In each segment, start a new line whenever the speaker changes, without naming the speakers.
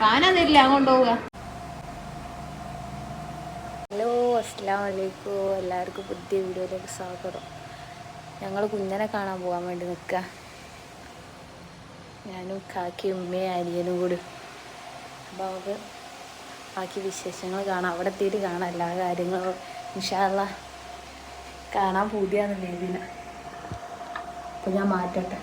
കാനതില്ല കൊണ്ടുപോവുക.
ഹലോ, അസ്സലാമു അലൈക്കും. എല്ലാവർക്കും പുതിയ വീഡിയോയിലേക്ക് സ്വാഗതം. ഞങ്ങൾ കുഞ്ഞിനെ കാണാൻ പോകാൻ വേണ്ടി നിൽക്കുക. ഞാനും കാക്കിയും ഉമ്മയും അനിയനും കൂടി. അപ്പോൾ നമുക്ക് ബാക്കി വിശേഷങ്ങൾ കാണാം. അവിടെ എത്തിയിട്ട് കാണാം എല്ലാ കാര്യങ്ങളും. ഇൻഷാ അല്ലാഹ് കാണാൻ പൂതിയാണെന്ന് ഇതിന്. അപ്പോൾ ഞാൻ മാറ്റട്ടെ.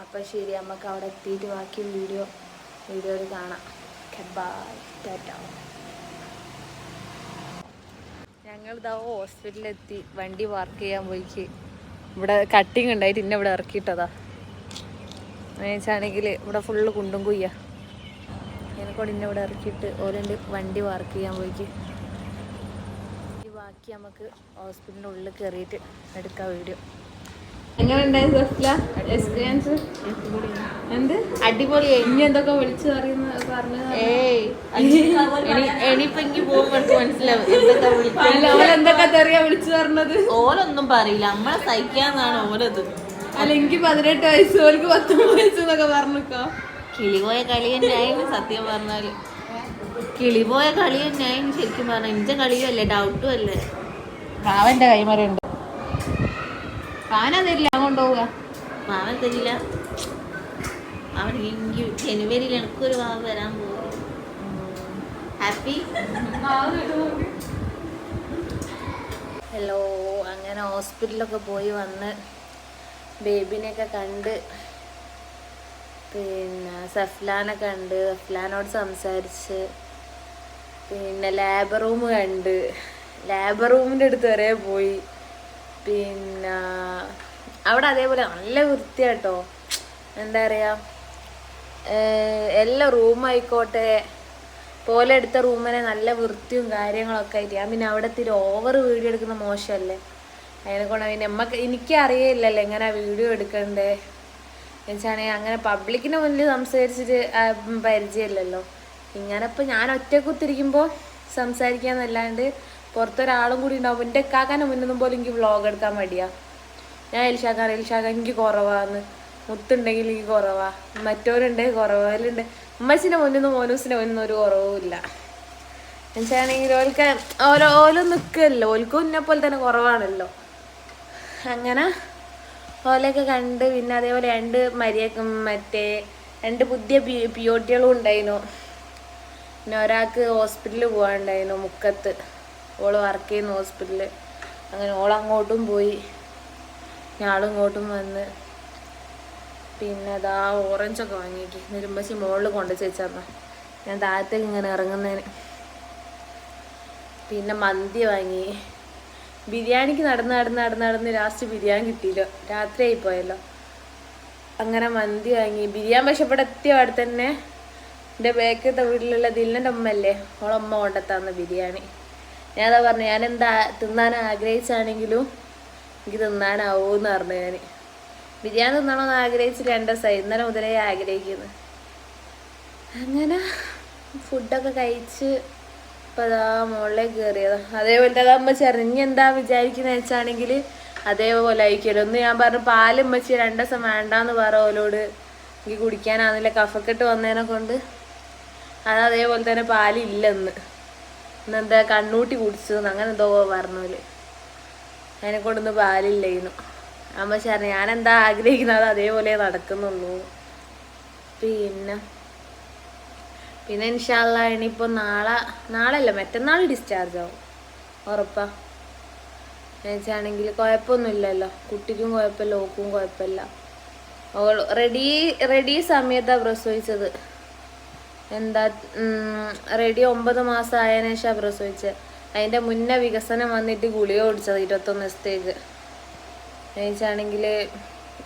അപ്പോൾ ശരി, നമുക്ക് അവിടെ എത്തിയിട്ട് ബാക്കി വീഡിയോയിൽ കാണാം. ഞങ്ങളിതാ ഹോസ്പിറ്റലിലെത്തി. വണ്ടി പാർക്ക് ചെയ്യാൻ പോയിക്ക്. ഇവിടെ കട്ടിങ് ഉണ്ടായിട്ട് ഇന്നെ ഇവിടെ ഇറക്കിയിട്ടതാ. എന്നുവെച്ചാണെങ്കിൽ ഇവിടെ ഫുള്ള് കുണ്ടും കുയ്യ. എന്നെക്കൊണ്ട് ഇന്നെ ഇവിടെ ഇറക്കിയിട്ട് ഓരോണ്ട് വണ്ടി പാർക്ക് ചെയ്യാൻ പോയിക്ക്. ബാക്കി നമുക്ക് ഹോസ്പിറ്റലിൻ്റെ ഉള്ളിൽ കയറിയിട്ട് എടുക്കാം വീഡിയോ.
എങ്ങനെയുണ്ടായിരുന്നു സഫ്ല എക്സ്പീരിയൻസ്? എന്ത് അടിപൊളിയായി. ഇനി എന്തൊക്കെ വിളിച്ചു എന്തൊക്കെ തെറിയാ വിളിച്ചു പറഞ്ഞത്?
ഓലൊന്നും പറയില്ല, നമ്മളെ സഹിക്കാന്നാണ് ഓലത്.
അല്ല, എനിക്ക് 18 വയസ്സ്, ഓൾക്ക് 19 വയസ്സ് എന്നൊക്കെ പറഞ്ഞോ.
കിളിപോയ കളി തന്നെയായിരുന്നു സത്യം പറഞ്ഞാല്. കിളിപോയ കളി തന്നെയായിരുന്നു ശരിക്കും പറഞ്ഞ. ഇന്റെ കളിയും അല്ലേ, ഡൗട്ടും അല്ലേ.
മാവന്റെ കൈമറുണ്ട്. കാനതില്ല കൊണ്ടുപോവുക.
മാവൻ തരില്ല. അവൻ ജനുവരിയിൽ എനിക്കൊരു മാവ് വരാൻ പോകും. ഹാപ്പി. ഹലോ, അങ്ങനെ ഹോസ്പിറ്റലൊക്കെ പോയി വന്ന് ബേബിനെയൊക്കെ കണ്ട്, പിന്നെ സഫ്ലാനെ കണ്ട്, സഫ്ലാനോട് സംസാരിച്ച്, പിന്നെ ലേബർ റൂം കണ്ട്, ലേബർ റൂമിൻ്റെ അടുത്ത് വരെ പോയി. പിന്നെ അവിടെ അതേപോലെ നല്ല വൃത്തിയാട്ടോ. എന്താ പറയുക, എല്ലാ റൂമായിക്കോട്ടെ പോലെ എടുത്ത റൂമിനെ നല്ല വൃത്തിയും കാര്യങ്ങളൊക്കെ ആയിട്ട്. ഞാൻ പിന്നെ അവിടെ ഇത്തിരി ഓവർ വീഡിയോ എടുക്കുന്ന മോശമല്ലേ, അതിനെക്കൊണ്ട് പിന്നെ എനിക്ക് അറിയില്ലല്ലോ എങ്ങനെ വീഡിയോ എടുക്കണ്ടേ എന്നുവെച്ചാണെങ്കിൽ അങ്ങനെ പബ്ലിക്കിന് മുന്നിൽ സംസാരിച്ചിട്ട് പരിചയമില്ലല്ലോ. ഇങ്ങനെ ഇപ്പം ഞാൻ ഒറ്റക്കുത്തിരിക്കുമ്പോൾ സംസാരിക്കാന്നല്ലാണ്ട് പുറത്തൊരാളും കൂടി ഉണ്ടാവും. എൻ്റെ കാക്കാൻ്റെ മുന്നൊന്നും പോലും എനിക്ക് വ്ളോഗ് എടുക്കാൻ മടിയാ. ഞാൻ എൽഷാക്ക എനിക്ക് കുറവാന്ന്, മുത്തുണ്ടെങ്കിൽ എനിക്ക് കുറവാ, മറ്റവരുണ്ടെങ്കിൽ കുറവലുണ്ട്. ഉമ്മച്ചിൻ്റെ മുന്നിന്നും മോനൂസിൻ്റെ മുന്നിന്നും ഒരു കുറവും ഇല്ല. എന്നുവെച്ചാണെങ്കിൽ ഓലും നിൽക്കുമല്ലോ, ഓൽക്കും ഇന്നെ പോലെ തന്നെ കുറവാണല്ലോ. അങ്ങനെ ഓലൊക്കെ കണ്ട്, പിന്നെ അതേപോലെ രണ്ട് പുതിയ പിയോട്ടികളും ഉണ്ടായിരുന്നു. പിന്നെ ഒരാൾക്ക് ഹോസ്പിറ്റലിൽ പോകാനുണ്ടായിരുന്നു, മുക്കത്ത്. ഓള് വർക്ക് ചെയ്യുന്ന ഹോസ്പിറ്റലിൽ. അങ്ങനെ ഓളങ്ങോട്ടും പോയി, ഞാളും ഇങ്ങോട്ടും വന്ന്. പിന്നെ അതാ ഓറഞ്ചൊക്കെ വാങ്ങിക്ക് നിരുമ്പശി മുകളിൽ കൊണ്ട് വെച്ചാൽ ഞാൻ താഴത്തേക്ക് ഇങ്ങനെ ഇറങ്ങുന്നതിന്. പിന്നെ മന്തി വാങ്ങി. ബിരിയാണിക്ക് നടന്ന് ലാസ്റ്റ് ബിരിയാണി കിട്ടിയില്ല, രാത്രി ആയിപ്പോയല്ലോ. അങ്ങനെ മന്തി വാങ്ങി. ബിരിയാണി പക്ഷെ ഇവിടെ എത്തിയ അവിടെ തന്നെ എൻ്റെ ബേക്കത്തെ വീട്ടിലുള്ള ദില്ലൻ്റെ ഉമ്മ അല്ലേ, ഓളമ്മ കൊണ്ടെത്താന്ന് ബിരിയാണി. ഞാനതാ പറഞ്ഞു, ഞാനെന്താ തിന്നാൻ ആഗ്രഹിച്ചാണെങ്കിലും എനിക്ക് തിന്നാനാവൂന്ന് പറഞ്ഞു. ഞാൻ ബിരിയാണി തിന്നണമെന്ന് ആഗ്രഹിച്ച് 2 ദിവസമായി, ഇന്നലെ മുതലേ ആഗ്രഹിക്കുന്നു. അങ്ങനെ ഫുഡൊക്കെ കഴിച്ച് ഇപ്പം അതാ മുകളിലേക്ക് കയറിയതാ. അതേപോലെ അമ്മ ചേർന്ന് ഇനി എന്താ വിചാരിക്കുന്നത് വെച്ചാണെങ്കിൽ അതേപോലെ ആയിരിക്കുമല്ലോ. ഒന്ന് ഞാൻ പറഞ്ഞു പാലും വെച്ച് 2 ദിവസം വേണ്ടാന്ന് പറ ഓലോട്, എനിക്ക് കുടിക്കാനാണെന്നില്ല കഫക്കെട്ട് വന്നതിനെ കൊണ്ട്. അതേപോലെ തന്നെ പാലില്ലെന്ന്, ഇന്നെന്താ കണ്ണൂട്ടി കുടിച്ചതെന്ന് അങ്ങനെ എന്തോ പറഞ്ഞോല്. അതിനെ കൊണ്ടൊന്ന് പാലില്ലായിരുന്നു. അമ്മ ചേർന്ന് ഞാനെന്താ ആഗ്രഹിക്കുന്നത് അത് അതേപോലെ നടക്കുന്നുള്ളൂ. പിന്നെ ഇൻഷാ അള്ളാ ഇനിയിപ്പോൾ നാളെ മറ്റന്നാൾ ഡിസ്ചാർജ് ആവും ഉറപ്പാ. എന്നുവെച്ചാണെങ്കിൽ കുഴപ്പമൊന്നുമില്ലല്ലോ, കുട്ടിക്കും കുഴപ്പമില്ല, ഓക്കും കുഴപ്പമില്ല. റെഡി സമയത്താണ് പ്രസവിച്ചത്. എന്താ റെഡി 9 മാസം ആയതിനു ശേഷം പ്രസവിച്ചത്. അതിൻ്റെ മുന്നേ വികസനം വന്നിട്ട് ഗുളിക കുടിച്ചത് 21 ദിവസത്തേക്ക്. എന്നുവെച്ചാണെങ്കിൽ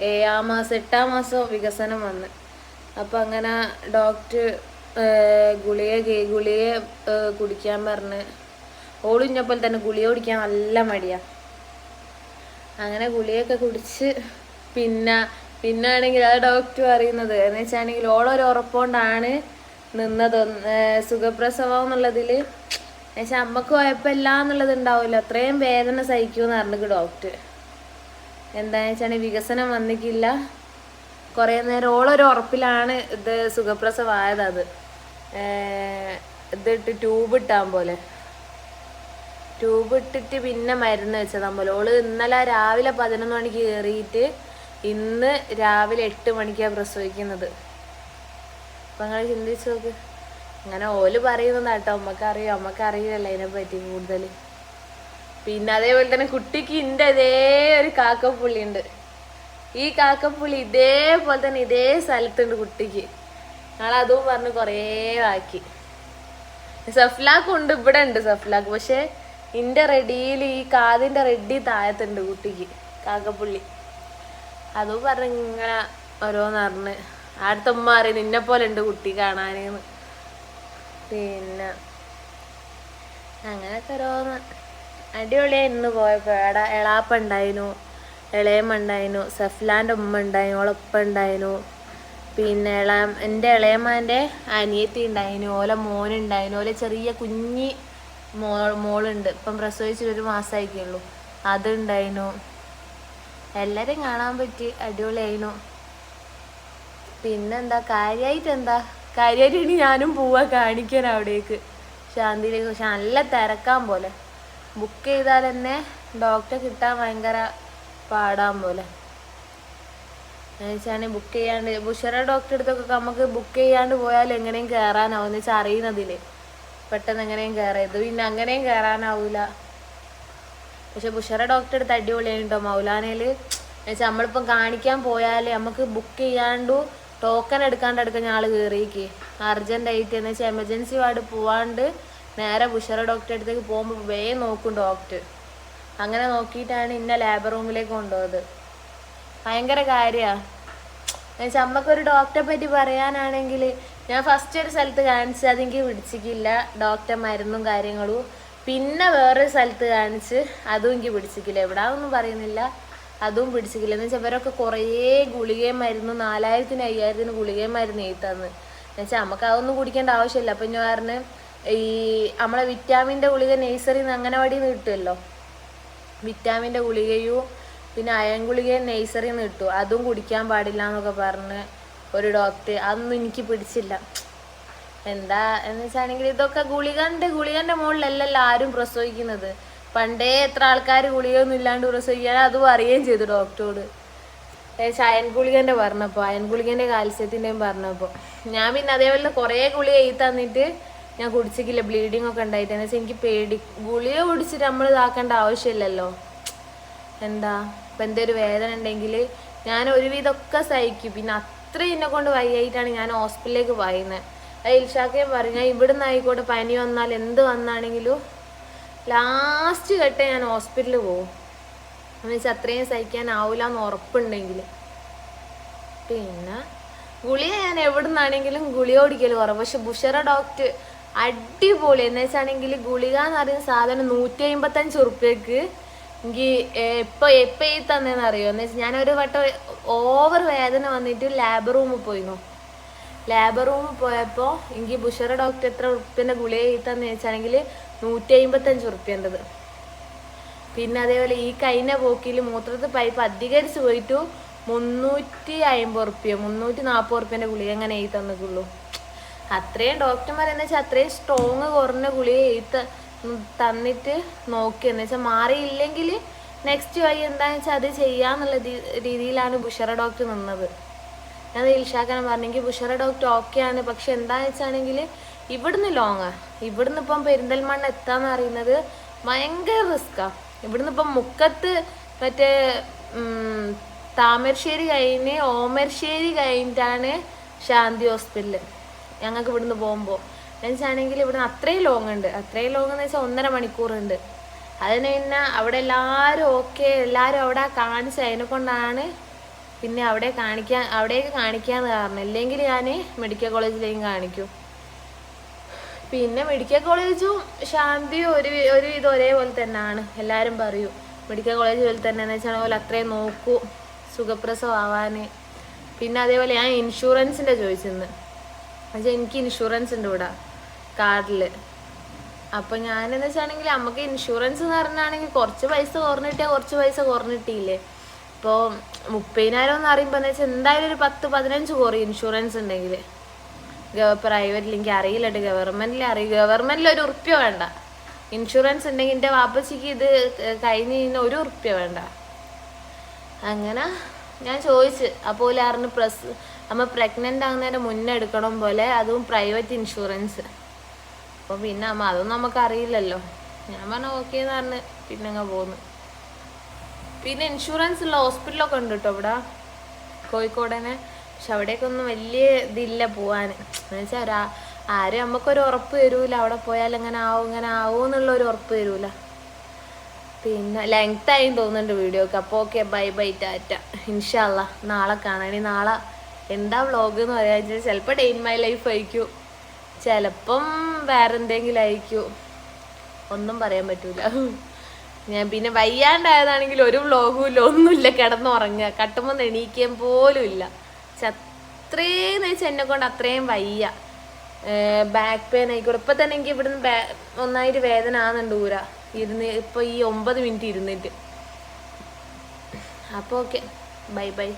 7-ാം മാസം 8-ാം മാസം വികസനം വന്ന്. അപ്പം അങ്ങനെ ഡോക്ടർ ഗുളിക കുടിക്കാൻ പറഞ്ഞ്. ഓളിഞ്ഞപ്പോൾ തന്നെ ഗുളിക കുടിക്കാൻ നല്ല മടിയാണ്. അങ്ങനെ ഗുളികയൊക്കെ കുടിച്ച് പിന്നെ ആണെങ്കിൽ അത് ഡോക്ടർ പറയുന്നത് എന്ന് വെച്ചാണെങ്കിൽ ഓളൊരു ഉറപ്പുകൊണ്ടാണ് നിന്നത്. സുഖപ്രസവം എന്നുള്ളതിൽ എന്നുവെച്ചാൽ അമ്മക്ക് കുഴപ്പമില്ല എന്നുള്ളത് ഉണ്ടാവില്ല, അത്രയും വേദന സഹിക്കുമെന്ന് പറഞ്ഞിട്ട് ഡോക്ടർ. എന്താണെന്ന് വെച്ചാണെങ്കിൽ വികസനം വന്നിട്ടില്ല. കുറേ നേരം ഓളൊരു ഉറപ്പിലാണ് ഇത് സുഖപ്രസവമായത്. അത് ഇതിട്ട് ട്യൂബ് ഇട്ടാൻ പോലെ, ട്യൂബ് ഇട്ടിട്ട് പിന്നെ മരുന്ന് വെച്ചതാൻ പോലെ. ഓള് ഇന്നലെ രാവിലെ 11 മണിക്ക് കയറിയിട്ട് ഇന്ന് രാവിലെ 8 മണിക്കാണ് പ്രസവിക്കുന്നത്. അപ്പം നിങ്ങൾ ചിന്തിച്ച് നോക്ക്. അങ്ങനെ ഓല് പറയുന്നതാട്ടോ, അമ്മക്കറിയില്ലല്ലോ അതിനെപ്പറ്റി കൂടുതൽ. പിന്നെ അതേപോലെ തന്നെ കുട്ടിക്ക് ഇൻ്റെ ഇതേ ഒരു കാക്കപ്പുള്ളി ഉണ്ട്. ഈ കാക്കപ്പുള്ളി ഇതേപോലെ തന്നെ ഇതേ സ്ഥലത്തുണ്ട് കുട്ടിക്ക്. ഞങ്ങളതും പറഞ്ഞ് കുറേ ആക്കി. സഫ്ലാക്ക് ഉണ്ട്, ഇവിടെ ഉണ്ട് സഫ്ലാക്ക്. പക്ഷെ ഇൻ്റെ റെഡിയിൽ ഈ കാതിൻ്റെ റെഡി താഴത്തുണ്ട് കുട്ടിക്ക് കാക്കപ്പുള്ളി. അതും പറഞ്ഞ് ഇങ്ങനെ ഓരോന്നറിഞ്ഞ് അടുത്തമ്മ അറിയും നിന്നെ പോലെ ഉണ്ട് കുട്ടി കാണാനെന്ന്. പിന്നെ അങ്ങനെയൊക്കെ ഓരോന്ന് അടിപൊളിയായി ഇന്ന് പോയപ്പോൾ. എളാപ്പ ഉണ്ടായിരുന്നു, ഇളയമ്മ ഉണ്ടായിരുന്നു, സഫ്ലാൻ്റെ ഉമ്മ ഉണ്ടായിരുന്നു, ഓളൊപ്പം ഉണ്ടായിരുന്നു. പിന്നെ എൻ്റെ ഇളയമ്മേൻ്റെ അനിയത്തി ഉണ്ടായിരുന്നു, ഓലെ മോനുണ്ടായിരുന്നു, ഓലെ ചെറിയ കുഞ്ഞി മോളുണ്ട്, ഇപ്പം പ്രസവിച്ചിട്ട് 1 മാസമായിരിക്കുള്ളൂ, അതുണ്ടായിരുന്നു. എല്ലാവരും കാണാൻ പറ്റി, അടിപൊളിയായിരുന്നു. പിന്നെന്താ കാര്യമായിട്ട് ഇനി ഞാനും പോവാ കാണിക്കാൻ അവിടേക്ക് ശാന്തിയിലേക്ക്. പക്ഷെ നല്ല തിരക്കാൻ പോലെ, ബുക്ക് ചെയ്താൽ തന്നെ ഡോക്ടറെ കിട്ടാൻ ഭയങ്കര പാടാൻ പോലെ. എന്നുവെച്ചാണെങ്കിൽ ബുക്ക് ചെയ്യാണ്ട് ബുഷറ ഡോക്ടറെ അടുത്തൊക്കെ നമുക്ക് ബുക്ക് ചെയ്യാണ്ട് പോയാൽ എങ്ങനെയും കയറാനാവും എന്ന് വെച്ചാൽ അറിയുന്നതിൽ പെട്ടെന്ന് എങ്ങനെയും കയറാം. ഇത് പിന്നെ അങ്ങനെയും കയറാനാവൂല. പക്ഷെ ബുഷറ ഡോക്ടറെ അടുത്ത് അടിപൊളിയായിട്ടോ മൗലാനയിൽ. എന്നുവെച്ചാൽ നമ്മളിപ്പം കാണിക്കാൻ പോയാൽ നമുക്ക് ബുക്ക് ചെയ്യാണ്ടു ടോക്കൺ എടുക്കാൻ ആൾ കയറിയേക്ക് അർജൻറ്റായിട്ട്. എന്ന് വെച്ചാൽ എമർജൻസി വാർഡ് പോവാണ്ട് നേരെ ബുഷറ ഡോക്ടറെ അടുത്തേക്ക് പോകുമ്പോൾ വേഗം നോക്കും ഡോക്ടർ. അങ്ങനെ നോക്കിയിട്ടാണ് ഇന്ന ലേബർ റൂമിലേക്ക് കൊണ്ടുപോയത്. ഭയങ്കര കാര്യമാണ്. എന്നുവെച്ചാൽ അമ്മക്കൊരു ഡോക്ടറെ പറ്റി പറയാനാണെങ്കിൽ ഞാൻ ഫസ്റ്റ് ഒരു സ്ഥലത്ത് കാണിച്ച് അതെനിക്ക് പിടിച്ചിട്ടില്ല, ഡോക്ടർ മരുന്നും കാര്യങ്ങളും. പിന്നെ വേറൊരു സ്ഥലത്ത് കാണിച്ച് അതും എനിക്ക് പിടിച്ചിട്ടില്ല, എവിടാന്നൊന്നും പറയുന്നില്ല, അതും പിടിച്ചിട്ടില്ല. എന്ന് വെച്ചാൽ ഇവരൊക്കെ കുറേ ഗുളികയും മരുന്നും 4000-നും 5000-നും ഗുളികയും മരുന്ന് എഴുതാന്ന്. എന്നുവെച്ചാൽ നമുക്ക് അതൊന്നും കുടിക്കേണ്ട ആവശ്യമില്ല. അപ്പം ഞാൻ പറഞ്ഞ് ഈ നമ്മളെ വിറ്റാമിൻ്റെ ഗുളിക നഴ്സറിയിൽ നിന്ന് അംഗനവാടിയിൽ നിന്ന് കിട്ടുമല്ലോ, വിറ്റാമിൻ്റെ ഗുളികയും പിന്നെ അയൺ ഗുളികയും നഴ്സറിയിൽ നിന്ന് കിട്ടും, അതും കുടിക്കാൻ പാടില്ല എന്നൊക്കെ പറഞ്ഞ് ഒരു ഡോക്ടർ. അതൊന്നും എനിക്ക് പിടിച്ചില്ല. എന്താ എന്ന് വെച്ചാണെങ്കിൽ ഇതൊക്കെ ഗുളികൻ്റെ മുകളിലല്ലല്ലോ ആരും പ്രസവിക്കുന്നത്. പണ്ടേ എത്ര ആൾക്കാർ ഗുളികയൊന്നും ഇല്ലാണ്ട് പ്രസവിക്കാൻ അതും അറിയുകയും ചെയ്തു ഡോക്ടറോട്. അയൺ ഗുളികൻ്റെ പറഞ്ഞപ്പോൾ, അയൺ ഗുളികൻ്റെ കാൽസ്യത്തിൻ്റെയും പറഞ്ഞപ്പോൾ ഞാൻ പിന്നെ അതേപോലെ കുറേ ഗുളിക എഴുതി തന്നിട്ട് ഞാൻ കുടിച്ചിട്ടില്ല, ബ്ലീഡിങ് ഒക്കെ ഉണ്ടായിട്ട്. എന്ന് വെച്ചാൽ എനിക്ക് പേടി, ഗുളിക കുടിച്ചിട്ട് നമ്മൾ ഇതാക്കേണ്ട ആവശ്യമില്ലല്ലോ. എന്താ ഇപ്പം എന്തൊരു വേദന ഉണ്ടെങ്കിൽ ഞാൻ ഒരുവിധമൊക്കെ സഹിക്കും. പിന്നെ അത്രയും എന്നെ കൊണ്ട് വയ്യായിട്ടാണ് ഞാൻ ഹോസ്പിറ്റലിലേക്ക് പോയിരുന്നത്. അത് ഇൽഷാക്കയും പറയും, ഞാൻ ഇവിടുന്ന് ആയിക്കോട്ടെ പനി വന്നാൽ എന്ത് വന്നാണെങ്കിലും ലാസ്റ്റ് ഘട്ടം ഞാൻ ഹോസ്പിറ്റലിൽ പോകും. എന്ന് വെച്ചാൽ അത്രയും സഹിക്കാനാവില്ല എന്ന് ഉറപ്പുണ്ടെങ്കിൽ. പിന്നെ ഗുളിക ഞാൻ എവിടെ നിന്നാണെങ്കിലും ഗുളിക കുടിക്കൽ കുറവ്. പക്ഷെ ബുഷറ ഡോക്ടർ അടിപൊളി. എന്ന് വെച്ചാണെങ്കിൽ ഗുളിക എന്ന് പറയുന്ന സാധനം 155 ഉറുപ്പ്യക്ക് എനിക്ക് എപ്പോ ഈ തന്നേന്ന് അറിയോ? എന്ന് വെച്ചാൽ ഞാനൊരു വട്ടം ഓവർ വേദന വന്നിട്ട് ലാബ് റൂമിൽ പോയിരുന്നു. ലാബ് റൂമിൽ പോയപ്പോൾ എനിക്ക് ബുഷറ ഡോക്ടർ എത്ര ഉറുപ്പ്യൻ്റെ ഗുളിക ഈ തന്നെ വെച്ചാണെങ്കിൽ 155 ഉറുപ്പ്യൻ്റെത്. പിന്നെ അതേപോലെ ഈ കഴിഞ്ഞ പോക്കിൽ മൂത്രത്തിൽ പൈപ്പ് അധികരിച്ച് പോയിട്ട് 350 ഉറുപ്പ്യ 340 ഉറുപ്പ്യൻ്റെ ഗുളിക അങ്ങനെ എഴുതി തന്നിട്ടുള്ളൂ. അത്രയും ഡോക്ടർമാർ എന്ന് വെച്ചാൽ അത്രയും സ്ട്രോങ് കുറഞ്ഞ ഗുളിക തന്നിട്ട് നോക്കി. എന്ന് വെച്ചാൽ മാറിയില്ലെങ്കിൽ നെക്സ്റ്റ് വഴി എന്താണെന്ന് വെച്ചാൽ അത് ചെയ്യാന്നുള്ള രീതിയിലാണ് ബുഷറ ഡോക്ടർ നിന്നത്. ഞാൻ ഇൽഷാക്കാൻ പറഞ്ഞെങ്കിൽ ബുഷറ ഡോക്ടർ ഓക്കെയാണ്, പക്ഷെ എന്താണെന്ന് വെച്ചാണെങ്കിൽ ഇവിടുന്ന് ലോങ്ങാണ്. ഇവിടുന്ന് ഇപ്പം പെരിന്തൽമണ്ണ എത്താന്ന് പറയുന്നത് ഭയങ്കര റിസ്ക്കാണ്. ഇവിടുന്ന് ഇപ്പം മുക്കത്ത് മറ്റേ താമരശ്ശേരി കഴിഞ്ഞ് ഓമരശ്ശേരി കഴിഞ്ഞിട്ടാണ് ശാന്തി ഹോസ്പിറ്റല് ഞങ്ങൾക്ക് ഇവിടുന്ന് പോകുമ്പോൾ. എന്നുവെച്ചാണെങ്കിൽ ഇവിടുന്ന് അത്രയും ലോങ് ഉണ്ട്. അത്രയും ലോങ് എന്ന് വെച്ചാൽ 1.5 മണിക്കൂറുണ്ട്. അതിന് പിന്നെ അവിടെ എല്ലാവരും ഓക്കെ, എല്ലാവരും അവിടെ കാണിച്ച് അതിനെ കൊണ്ടാണ് പിന്നെ അവിടേക്ക് കാണിക്കാന്ന് കാരണം. ഇല്ലെങ്കിൽ ഞാൻ മെഡിക്കൽ കോളേജിലേക്കും കാണിക്കും. പിന്നെ മെഡിക്കൽ കോളേജും ശാന്തിയും ഒരു ഇത് ഒരേപോലെ തന്നെയാണ്. എല്ലാവരും പറയും മെഡിക്കൽ കോളേജ് പോലെ തന്നെ എന്ന് വെച്ചാൽ പോലെ അത്രയും നോക്കൂ സുഖപ്രസവം ആവാൻ. പിന്നെ അതേപോലെ ഞാൻ ഇൻഷുറൻസിൻ്റെ ചോദിച്ചെന്ന് എന്നുവെച്ചാൽ എനിക്ക് ഇൻഷുറൻസ് ഉണ്ട് ഇവിടെ കാർഡിൽ. അപ്പം ഞാനെന്ന് വെച്ചാണെങ്കിൽ നമുക്ക് ഇൻഷുറൻസ് എന്ന് പറഞ്ഞാണെങ്കിൽ കുറച്ച് പൈസ കുറഞ്ഞിട്ടില്ലേ. ഇപ്പോൾ 30,000 എന്ന് പറയുമ്പോൾ എന്ന് വെച്ചാൽ എന്തായാലും ഒരു 10-15 കുറയും ഇൻഷുറൻസ് ഉണ്ടെങ്കിൽ. പ്രൈവറ്റിൽ എനിക്ക് അറിയില്ലട്ട്, ഗവൺമെൻറ്റിൽ അറിയും. ഗവൺമെൻറ്റിൽ 1 ഉറുപ്പ്യ വേണ്ട. ഇൻഷുറൻസ് ഉണ്ടെങ്കിൽ എൻ്റെ വാപ്പച്ചിക്ക് ഇത് കഴിഞ്ഞ് 1 ഉറുപ്പ്യ വേണ്ട. അങ്ങനെ ഞാൻ ചോദിച്ച് അപ്പോൾ അറിഞ്ഞ് നമ്മൾ പ്രഗ്നൻ്റ് ആകുന്നതിന് മുന്നേ എടുക്കണം പോലെ, അതും പ്രൈവറ്റ് ഇൻഷുറൻസ്. അപ്പോൾ പിന്നെ അതൊന്നും നമുക്കറിയില്ലല്ലോ. ഞാൻ പറഞ്ഞു ഓക്കെ എന്ന് പറഞ്ഞ് പിന്നെ അങ്ങ് പോന്നു. പിന്നെ ഇൻഷുറൻസ് ഉള്ള ഹോസ്പിറ്റലൊക്കെ ഉണ്ട് കേട്ടോ ഇവിടെ കോഴിക്കോടനെ. പക്ഷെ അവിടേക്കൊന്നും വലിയ ഇതില്ല പോവാൻ. എന്ന് വെച്ചാൽ ആരും നമുക്കൊരു ഉറപ്പ് തരൂല അവിടെ പോയാൽ ഇങ്ങനെ ആവും എന്നുള്ളൊരു ഉറപ്പ് തരൂല. പിന്നെ ലെങ്ത് ആയി തോന്നുന്നുണ്ട് വീഡിയോക്ക്. അപ്പോൾ ഓക്കെ, ബൈ ടാറ്റ. ഇൻഷാ അല്ലാ നാളെ കാണാം. ഇനി നാളെ എന്താ വ്ളോഗ് എന്ന് പറയാൻ വെച്ചാൽ ചിലപ്പോൾ ഡേ ഇൻ മൈ ലൈഫ് ആയിരിക്കും, ചിലപ്പം വേറെ എന്തെങ്കിലും ആയിരിക്കും, ഒന്നും പറയാൻ പറ്റൂല. ഞാൻ പിന്നെ വയ്യാണ്ടായതാണെങ്കിൽ ഒരു വ്ളോഗും ഇല്ല, ഒന്നുമില്ല, കിടന്നുറങ്ങുക, കട്ടുമ്പോൾ എണീക്കാൻ പോലും ഇല്ല. അത്രേന്ന് വെച്ചാൽ എന്നെ കൊണ്ട് അത്രയും വയ്യ. ബാക്ക് പെയിൻ ആയിക്കോട്ടെ. ഇപ്പം തന്നെ എനിക്ക് ഇവിടുന്ന് ഒന്നായിട്ട് വേദന ആകുന്നുണ്ട് ഇപ്പോൾ ഈ 9 മിനിറ്റ് ഇരുന്നിട്ട്. അപ്പോൾ ഓക്കെ, ബൈ.